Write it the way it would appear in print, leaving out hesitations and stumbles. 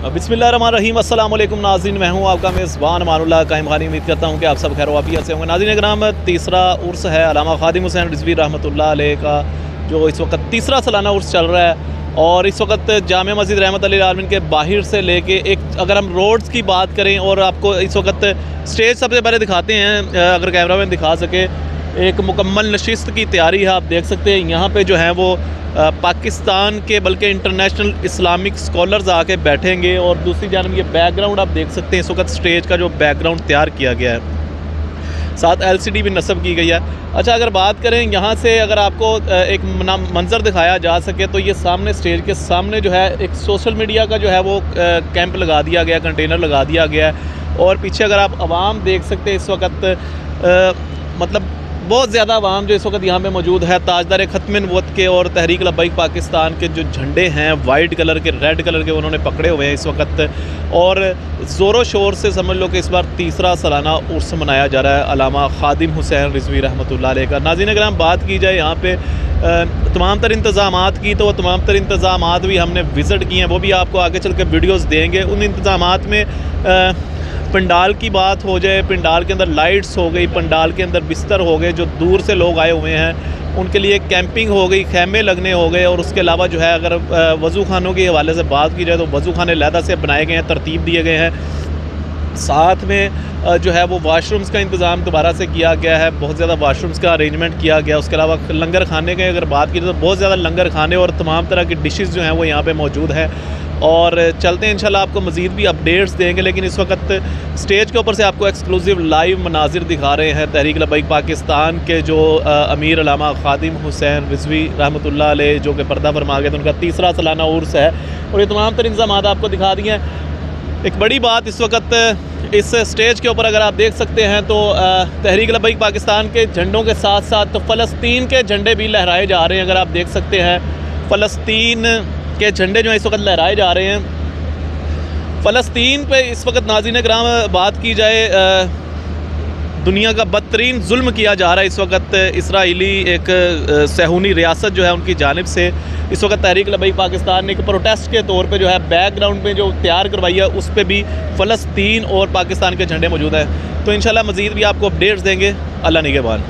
बिस्मिल्लाहिर्रहमानिर्रहीम अस्सलाम वालेकुम नाज़रीन, मैं हूँ आपका मेज़बान अमानुल्लाह कायम खानी। उम्मीद करता हूँ कि आप सब खैर वाफियत से होंगे। नाज़रीन कराम, तीसरा उर्स है अल्लामा ख़ादिम हुसैन रिज़वी रहमतुल्लाह अलैह का, जो इस वक्त तीसरा सालाना उर्स चल रहा है। और इस वक्त जामिया मस्जिद रहमत लिल आलमीन के बाहर से लेके एक, अगर हम रोड्स की बात करें और आपको इस वक्त स्टेज सबसे पहले दिखाते हैं, अगर कैमरा मैन दिखा सके, एक मुकम्मल नशिस्त की तैयारी है। आप देख सकते हैं यहाँ पे जो है वो पाकिस्तान के बल्कि इंटरनेशनल इस्लामिक स्कॉलर्स आके बैठेंगे। और दूसरी जानब ये बैकग्राउंड आप देख सकते हैं, इस वक्त स्टेज का जो बैकग्राउंड तैयार किया गया है, साथ LCD भी नस्ब की गई है। अच्छा, अगर बात करें यहाँ से, अगर आपको एक मंज़र दिखाया जा सके तो ये सामने स्टेज के सामने जो है एक सोशल मीडिया का जो है वो कैंप लगा दिया गया, कंटेनर लगा दिया गया है। और पीछे अगर आप आवाम देख सकते हैं इस वक्त, मतलब बहुत ज़्यादा आवाम जो इस वक्त यहाँ पे मौजूद है, ताजदार ख़त्म नबूवत के और तहरीक लब्बैक पाकिस्तान के जो झंडे हैं वाइट कलर के, रेड कलर के, उन्होंने पकड़े हुए हैं इस वक्त। और ज़ोरों शोर से समझ लो कि इस बार तीसरा सालाना उर्स मनाया जा रहा है अल्लामा ख़ादिम हुसैन रिज़वी रहमतुल्लाह अलैह का। नाज़रीन अगर हम बात की जाए यहाँ पे तमाम तर इंतज़ामात की, तो वो तमाम तर इंतज़ामात भी हमने विज़िट किए हैं, वो भी आपको आगे चल के वीडियोज़ देंगे। उन इंतज़ामात में पंडाल की बात हो जाए, पंडाल के अंदर लाइट्स हो गई, पंडाल के अंदर बिस्तर हो गए, जो दूर से लोग आए हुए हैं उनके लिए कैंपिंग हो गई, खैमे लगने हो गए। और उसके अलावा जो है, अगर वज़ू खानों के हवाले से बात की जाए तो वज़ू खाने लहदा से बनाए गए हैं, तरतीब दिए गए हैं। साथ में जो है वो वाशरूम्स का इंतज़ाम दोबारा से किया गया है, बहुत ज़्यादा वाशरूम्स का अरेंजमेंट किया गया। उसके अलावा लंगर खाने के अगर बात की जाए तो बहुत ज़्यादा लंगर खाने और तमाम तरह की डिशेज़ जो हैं वो यहाँ पे मौजूद है। और चलते हैं इंशाल्लाह, आपको मज़ीद भी अपडेट्स देंगे। लेकिन इस वक्त स्टेज के ऊपर से आपको एक्सक्लूसिव लाइव मनाजिर दिखा रहे हैं तहरीक लब्बैक पाकिस्तान के जो अमीर अल्लामा ख़ादिम हुसैन रिज़वी रहमतुल्लाह अलैह, जो कि पर्दा फरमा गए थे, उनका तीसरा सालाना उर्स है। और ये तमाम तर इंतज़ामात आपको दिखा दिए हैं। एक बड़ी बात इस वक्त इस स्टेज के ऊपर अगर आप देख सकते हैं तो तहरीक लब्बैक पाकिस्तान के झंडों के साथ साथ फ़लस्तीन के झंडे भी लहराए जा रहे हैं। अगर आप देख सकते हैं फ़लस्तीन के झंडे जो है इस वक्त लहराए जा रहे हैं। फ़लस्तीन पे इस वक्त नाज़रीन कराम बात की जाए, दुनिया का बदतरीन जुल्म किया जा रहा है इस वक्त। इसराइली एक सहूनी रियासत जो है उनकी जानिब से इस वक्त तहरीक लब्बैक पाकिस्तान ने एक प्रोटेस्ट के तौर पे जो है बैकग्राउंड में जो तैयार करवाई है उस पर भी फ़लस्तीन और पाकिस्तान के झंडे मौजूद हैं। तो इंशाल्लाह मज़ीद भी आपको अपडेट्स देंगे। अल्लाह निगहबान।